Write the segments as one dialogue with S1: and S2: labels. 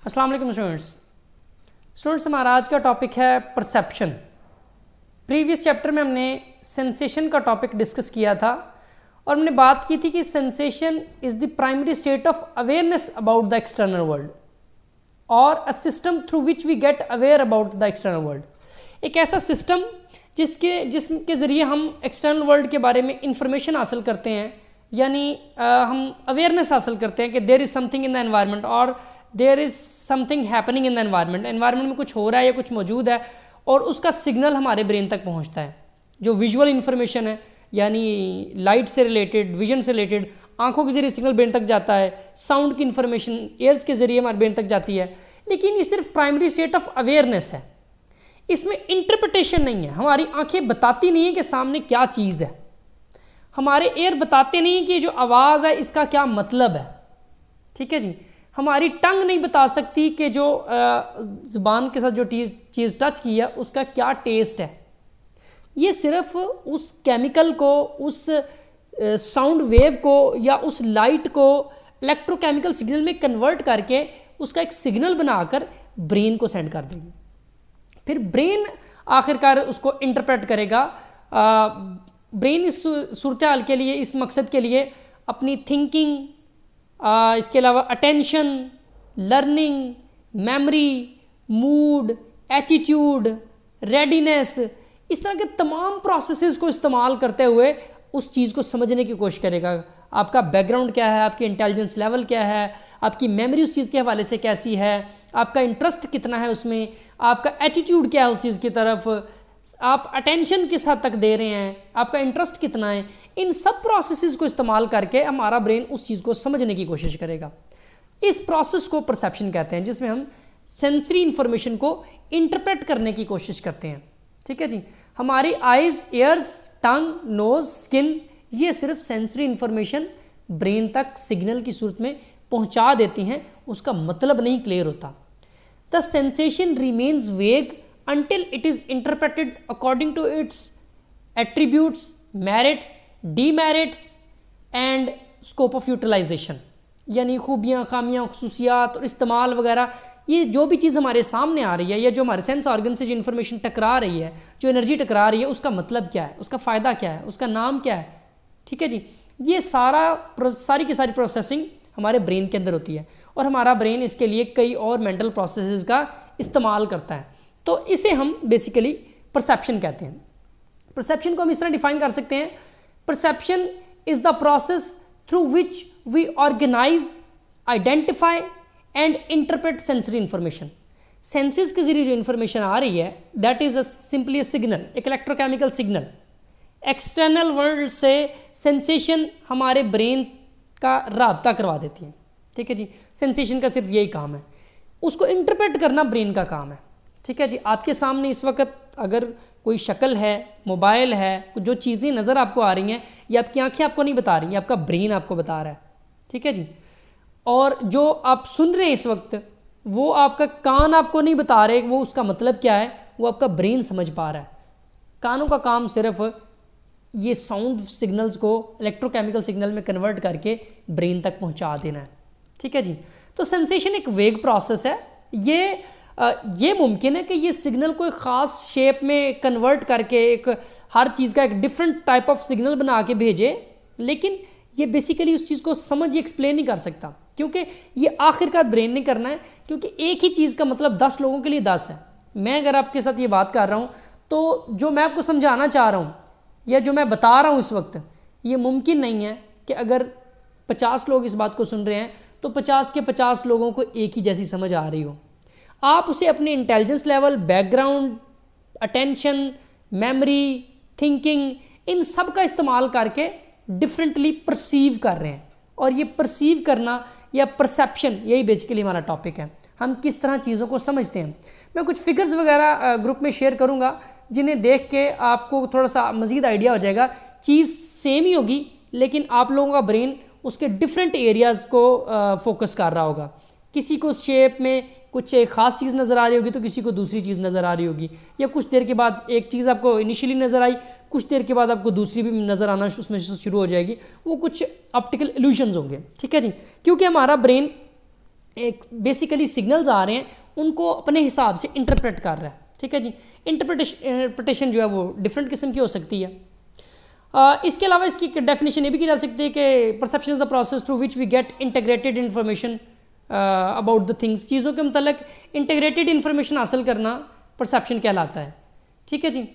S1: अस्सलाम वालेकुम स्टूडेंट्स, हमारा आज का टॉपिक है परसेप्शन। प्रीवियस चैप्टर में हमने सेंसेशन का टॉपिक डिस्कस किया था और हमने बात की थी कि sensation is the primary state of awareness about the external world और a system through which we get aware about the external world. एक ऐसा सिस्टम जिसके ज़रिए हम एक्सटर्नल वर्ल्ड के बारे में इंफॉर्मेशन हासिल करते हैं, यानी हम अवेयरनेस हासिल करते हैं कि there is something in the environment और there is something happening in the environment में कुछ हो रहा है या कुछ मौजूद है और उसका सिग्नल हमारे ब्रेन तक पहुंचता है। जो विजुअल इन्फॉर्मेशन है, यानी लाइट से रिलेटेड, विजन से रिलेटेड, आंखों के जरिए सिग्नल ब्रेन तक जाता है। साउंड की इन्फॉर्मेशन एयर्स के जरिए हमारे ब्रेन तक जाती है। लेकिन ये सिर्फ प्राइमरी स्टेट ऑफ अवेयरनेस है, इसमें इंटरप्रिटेशन नहीं है। हमारी आंखें बताती नहीं है कि सामने क्या चीज़ है, हमारे एयर बताते नहीं कि जो आवाज़ है इसका क्या मतलब है। ठीक है जी, हमारी टंग नहीं बता सकती कि जो ज़ुबान के साथ जो चीज़ टच की है उसका क्या टेस्ट है। ये सिर्फ उस केमिकल को, उस साउंड वेव को या उस लाइट को इलेक्ट्रोकेमिकल सिग्नल में कन्वर्ट करके उसका एक सिग्नल बनाकर ब्रेन को सेंड कर देगी। फिर ब्रेन आखिरकार उसको इंटरप्रेट करेगा। ब्रेन इस सूरत हाल के लिए, इस मकसद के लिए अपनी थिंकिंग, इसके अलावा attention, learning, memory, mood, attitude, readiness, इस तरह के तमाम प्रोसेसेस को इस्तेमाल करते हुए उस चीज़ को समझने की कोशिश करेगा। आपका बैकग्राउंड क्या है, आपकी इंटेलिजेंस लेवल क्या है, आपकी मेमोरी उस चीज़ के हवाले से कैसी है, आपका इंटरेस्ट कितना है उसमें, आपका एटीट्यूड क्या है उस चीज़ की तरफ, आप अटेंशन किस हद तक दे रहे हैं, आपका इंटरेस्ट कितना है। इन सब प्रोसेसेस को इस्तेमाल करके हमारा ब्रेन उस चीज़ को समझने की कोशिश करेगा। इस प्रोसेस को परसेप्शन कहते हैं, जिसमें हम सेंसरी इंफॉर्मेशन को इंटरप्रेट करने की कोशिश करते हैं। ठीक है जी, हमारी आइज़, ईयर्स, टंग, नोज, स्किन, ये सिर्फ सेंसरी इंफॉर्मेशन ब्रेन तक सिग्नल की सूरत में पहुंचा देती हैं, उसका मतलब नहीं क्लियर होता। द सेंसेशन रिमेन्स वेग until it is interpreted according to its attributes, merits, demerits and scope of utilization, यानी खूबियाँ, खामियाँ, खुसूसियात और इस्तेमाल वगैरह, ये जो भी चीज़ हमारे सामने आ रही है या जो हमारे सेंस ऑर्गन से जो इन्फॉर्मेशन टकरा रही है, जो एनर्जी टकरा रही है, उसका मतलब क्या है, उसका फ़ायदा क्या है, उसका नाम क्या है। ठीक है जी, ये सारी की सारी प्रोसेसिंग हमारे ब्रेन के अंदर होती है और हमारा ब्रेन इसके लिए कई और मेंटल प्रोसेसेस का इस्तेमाल करता है। तो इसे हम बेसिकली परसेप्शन कहते हैं। परसेप्शन को हम इस तरह डिफाइन कर सकते हैं, perception is the process through which we organise, identify and interpret sensory information. Senses के जरिए जो इंफॉर्मेशन आ रही है that is simply a signal, एक इलेक्ट्रोकेमिकल सिग्नल। एक्सटर्नल वर्ल्ड से सेंसेशन हमारे ब्रेन का राब्ता करवा देती है। ठीक है जी, सेंसेशन का सिर्फ यही काम है, उसको इंटरप्रेट करना ब्रेन का काम है। ठीक है जी, आपके सामने इस वक्त अगर कोई शक्ल है, मोबाइल है, जो चीज़ें नज़र आपको आ रही हैं, ये आपकी आंखें आपको नहीं बता रही हैं, आपका ब्रेन आपको बता रहा है। ठीक है जी, और जो आप सुन रहे हैं इस वक्त, वो आपका कान आपको नहीं बता रहे वो उसका मतलब क्या है, वो आपका ब्रेन समझ पा रहा है। कानों का काम सिर्फ ये साउंड सिग्नल्स को इलेक्ट्रोकेमिकल सिग्नल में कन्वर्ट करके ब्रेन तक पहुँचा देना है। ठीक है जी, तो सेंसेशन एक वेग प्रोसेस है। ये मुमकिन है कि ये सिग्नल कोई ख़ास शेप में कन्वर्ट करके एक हर चीज़ का एक डिफरेंट टाइप ऑफ सिग्नल बना के भेजे, लेकिन ये बेसिकली उस चीज़ को समझ एक्सप्लेन नहीं कर सकता, क्योंकि ये आखिरकार ब्रेन ने करना है। क्योंकि एक ही चीज़ का मतलब 10 लोगों के लिए 10 है। मैं अगर आपके साथ ये बात कर रहा हूँ तो जो मैं आपको समझाना चाह रहा हूँ या जो मैं बता रहा हूँ इस वक्त, ये मुमकिन नहीं है कि अगर 50 लोग इस बात को सुन रहे हैं तो 50 के 50 लोगों को एक ही जैसी समझ आ रही हो। आप उसे अपने intelligence level, background, attention, memory, thinking, इन सब का इस्तेमाल करके डिफरेंटली परसीव कर रहे हैं। और ये परसीव करना या परसेप्शन, यही बेसिकली हमारा टॉपिक है। हम किस तरह चीज़ों को समझते हैं। मैं कुछ फिगर्स वगैरह ग्रुप में शेयर करूँगा जिन्हें देख के आपको थोड़ा सा मज़ीद आइडिया हो जाएगा। चीज़ सेम ही होगी लेकिन आप लोगों का ब्रेन उसके डिफरेंट एरियाज़ को फोकस कर रहा होगा। किसी को शेप में कुछ एक ख़ास चीज़ नज़र आ रही होगी तो किसी को दूसरी चीज़ नज़र आ रही होगी, या कुछ देर के बाद एक चीज़ आपको इनिशियली नज़र आई, कुछ देर के बाद आपको दूसरी भी नज़र आना उसमें शुरू हो जाएगी। वो कुछ ऑप्टिकल इल्यूजन्स होंगे। ठीक है जी, क्योंकि हमारा ब्रेन एक बेसिकली सिग्नल्स आ रहे हैं उनको अपने हिसाब से इंटरप्रेट कर रहा है, ठीक है जी। इंटरप्रिटेशन जो है वो डिफरेंट किस्म की हो सकती है। इसके अलावा इसकी डेफिनेशन ये भी की जा सकती है कि perception is the process through which we get integrated information about the things, चीज़ों के मतलब इंटीग्रेटेड इन्फॉर्मेशन हासिल करना परसेप्शन कहलाता है, ठीक है जी।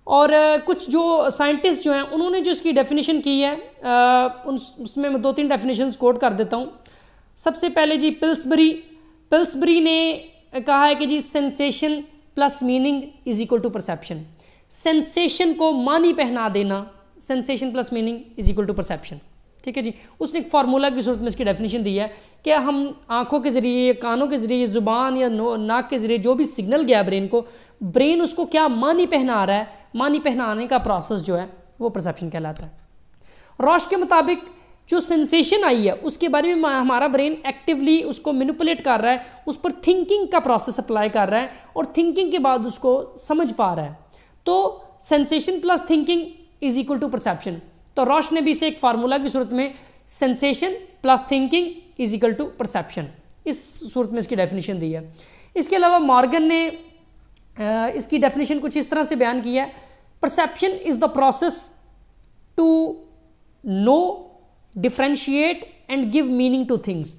S1: और कुछ जो साइंटिस्ट जो हैं उन्होंने जो इसकी डेफिनेशन की है उसमें मैं 2-3 डेफिनेशंस कोट कर देता हूँ। सबसे पहले जी पिल्सबरी ने कहा है कि जी sensation plus meaning is equal to perception. Sensation को मानी पहना देना, sensation plus meaning is equal to perception, ठीक है जी। उसने एक फार्मूला की सूरत में इसकी डेफिनेशन दी है कि हम आंखों के ज़रिए, कानों के ज़रिए, ज़ुबान या नाक के ज़रिए जो भी सिग्नल गया ब्रेन को, ब्रेन उसको क्या मानी पहना रहा है, मानी पहनाने का प्रोसेस जो है वो परसेप्शन कहलाता है। रॉश के मुताबिक जो सेंसेशन आई है उसके बारे में हमारा ब्रेन एक्टिवली उसको मैनिपुलेट कर रहा है, उस पर थिंकिंग का प्रोसेस अप्लाई कर रहा है और थिंकिंग के बाद उसको समझ पा रहा है। तो sensation plus thinking is equal to perception. तो रॉश ने भी इसे एक फार्मूला की सूरत में sensation plus thinking is equal to perception, इस सूरत में इसकी डेफिनेशन दी है। इसके अलावा मॉर्गन ने इसकी डेफिनेशन कुछ इस तरह से बयान किया है, perception is the process to know, differentiate and give meaning to things.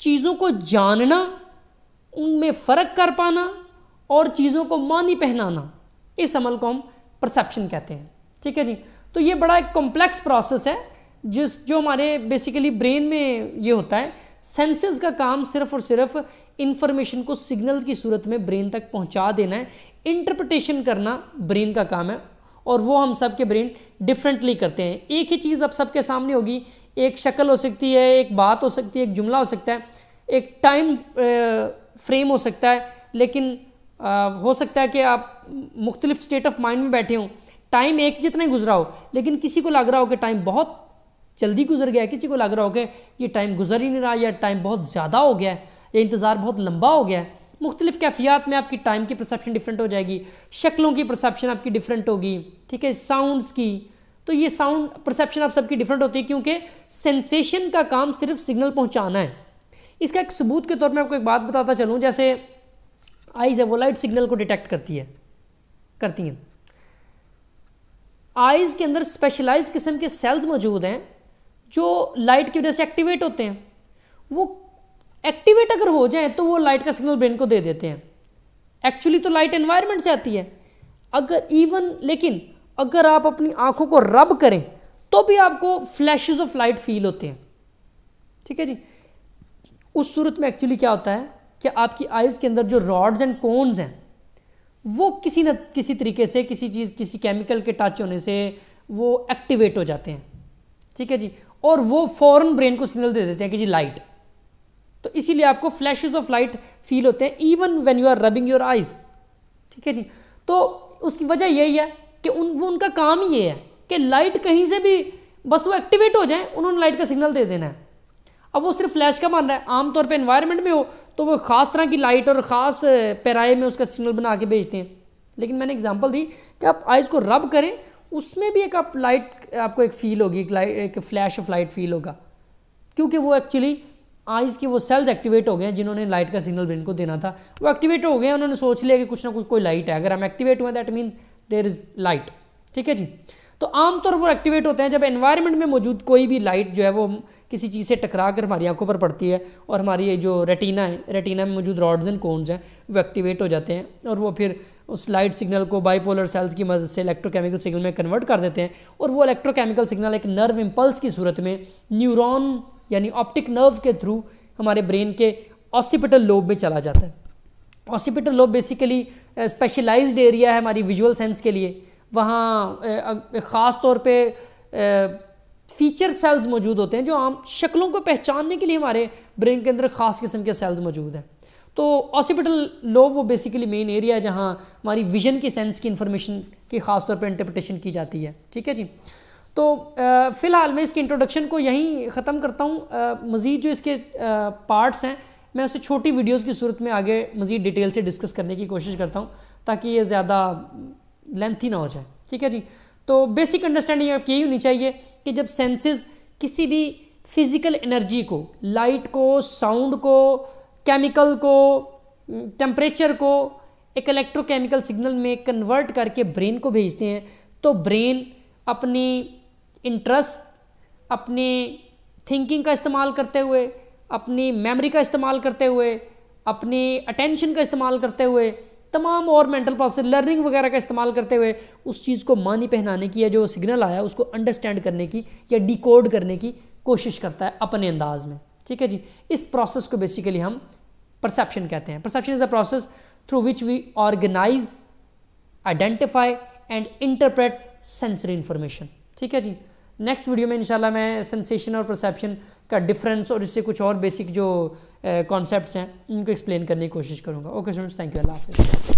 S1: चीज़ों को जानना, उनमें फ़र्क कर पाना और चीज़ों को मानी पहनाना, इस अमल को हम परसेप्शन कहते हैं, ठीक है जी। तो ये बड़ा एक कॉम्प्लेक्स प्रोसेस है जो हमारे बेसिकली ब्रेन में ये होता है। सेंसेस का काम सिर्फ और सिर्फ इंफॉर्मेशन को सिग्नल की सूरत में ब्रेन तक पहुंचा देना है, इंटरप्रिटेशन करना ब्रेन का काम है और वो हम सब के ब्रेन डिफरेंटली करते हैं। एक ही चीज़ अब सबके सामने होगी, एक शक्ल हो सकती है, एक बात हो सकती है, एक जुमला हो सकता है, एक टाइम फ्रेम हो सकता है, लेकिन हो सकता है कि आप मुख्तलिफ स्टेट ऑफ माइंड में बैठे हों, टाइम एक जितना ही गुजरा हो, लेकिन किसी को लग रहा हो कि टाइम बहुत जल्दी गुजर गया है, किसी को लग रहा हो कि ये टाइम गुजर ही नहीं रहा, या टाइम बहुत ज़्यादा हो गया है, या इंतज़ार बहुत लंबा हो गया है। मुख्तलिफ कैफियत में आपकी टाइम की परसेप्शन डिफरेंट हो जाएगी, शक्लों की परसेप्शन आपकी डिफरेंट होगी, ठीक है, साउंड्स की। तो ये साउंड परसेप्शन आप सबकी डिफरेंट होती है क्योंकि सेंसेशन का काम सिर्फ सिग्नल पहुँचाना है। इसका एक सबूत के तौर पर आपको एक बात बताता चलूँ, जैसे आइज़ है वो लाइट सिग्नल को डिटेक्ट करती हैं। आइज़ के अंदर स्पेशलाइज्ड किस्म के सेल्स मौजूद हैं जो लाइट की वजह से एक्टिवेट होते हैं। वो एक्टिवेट अगर हो जाए तो वो लाइट का सिग्नल ब्रेन को दे देते हैं। एक्चुअली तो लाइट एनवायरनमेंट से आती है, लेकिन अगर आप अपनी आंखों को रब करें तो भी आपको फ्लैशेस ऑफ लाइट फील होते हैं, ठीक है जी। उस सूरत में एक्चुअली क्या होता है कि आपकी आइज़ के अंदर जो रॉड्स एंड कोन्स हैं वो किसी न किसी तरीके से किसी केमिकल के टच होने से वो एक्टिवेट हो जाते हैं, ठीक है जी, और वो फौरन ब्रेन को सिग्नल दे देते हैं कि जी लाइट। तो इसीलिए आपको फ्लैशेस ऑफ लाइट फील होते हैं even when you are rubbing your eyes, ठीक है जी। तो उसकी वजह यही है कि उनका काम ही ये है कि लाइट कहीं से भी बस वो एक्टिवेट हो जाए, उन्होंने लाइट का सिग्नल दे देना है। अब वो सिर्फ फ्लैश का मान रहा है, आमतौर पे एनवायरनमेंट में हो तो वो ख़ास तरह की लाइट और ख़ास पैराए में उसका सिग्नल बना के भेजते हैं। लेकिन मैंने एग्जांपल दी कि आप आइज़ को रब करें, उसमें भी एक आप लाइट आपको एक फील होगी, एक फ्लैश ऑफ लाइट फील होगा, क्योंकि वो एक्चुअली आइज़ के वो सेल्स एक्टिवेट हो गए हैं जिन्होंने लाइट का सिग्नल ब्रेन को देना था, वो एक्टिवेट हो गए, उन्होंने सोच लिया कि कुछ ना कुछ कोई लाइट है, अगर हम एक्टिवेट हुए that means there is light, ठीक है जी। तो आमतौर पर वो एक्टिवेट होते हैं जब एनवायरनमेंट में मौजूद कोई भी लाइट जो है वो किसी चीज़ से टकरा कर हमारी आंखों पर पड़ती है और हमारी ये जो रेटिना है, रेटिना में मौजूद रॉड्स एंड कोन्स हैं वो एक्टिवेट हो जाते हैं और वो फिर उस लाइट सिग्नल को बाइपोलर सेल्स की मदद से इलेक्ट्रोकेमिकल सिग्नल में कन्वर्ट कर देते हैं और वो इलेक्ट्रोकेमिकल सिग्नल एक नर्व इम्पल्स की सूरत में न्यूरॉन यानी ऑप्टिक नर्व के थ्रू हमारे ब्रेन के ऑसिपिटल लोब में चला जाता है। Occipital lobe basically specialised area है हमारी विजुअल सेंस के लिए। वहाँ ख़ास तौर पे फीचर सेल्स मौजूद होते हैं जो आम शक्लों को पहचानने के लिए हमारे ब्रेन के अंदर ख़ास किस्म के सेल्स मौजूद हैं। तो ऑसिपिटल लोब वो बेसिकली मेन एरिया है जहाँ हमारी विजन की सेंस की इंफॉर्मेशन की ख़ास तौर पे इंटरप्रिटेशन की जाती है, ठीक है जी। तो फ़िलहाल मैं इसकी इंट्रोडक्शन को यहीं ख़त्म करता हूँ। मज़ीद जो इसके पार्ट्स हैं मैं उसे छोटी वीडियोज़ की सूरत में आगे मज़ीद डिटेल से डिस्कस करने की कोशिश करता हूँ ताकि ये ज़्यादा लेंथी ना हो जाए, ठीक है जी। तो बेसिक अंडरस्टैंडिंग आपकी यही होनी चाहिए कि जब सेंसेस किसी भी फिजिकल एनर्जी को, लाइट को, साउंड को, केमिकल को, टेम्परेचर को एक इलेक्ट्रोकेमिकल सिग्नल में कन्वर्ट करके ब्रेन को भेजते हैं, तो ब्रेन अपनी इंटरेस्ट, अपनी थिंकिंग का इस्तेमाल करते हुए, अपनी मेमोरी का इस्तेमाल करते हुए, अपनी अटेंशन का इस्तेमाल करते हुए, तमाम और मेंटल प्रोसेस, लर्निंग वगैरह का इस्तेमाल करते हुए उस चीज़ को मानी पहनाने की या जो सिग्नल आया उसको अंडरस्टैंड करने की या डिकोड करने की कोशिश करता है अपने अंदाज में। ठीक है जी, इस प्रोसेस को बेसिकली हम परसेप्शन कहते हैं। Perception is the process through which we organise, identify and interpret sensory information. ठीक है जी, नेक्स्ट वीडियो में इंशाल्लाह मैं सेंसेशन और परसेप्शन का डिफरेंस और इससे कुछ और बेसिक जो कॉन्सेप्ट्स हैं इनको एक्सप्लेन करने की कोशिश करूँगा। ओके स्टूडेंट्स, थैंक यू, अल्लाह हाफिज़।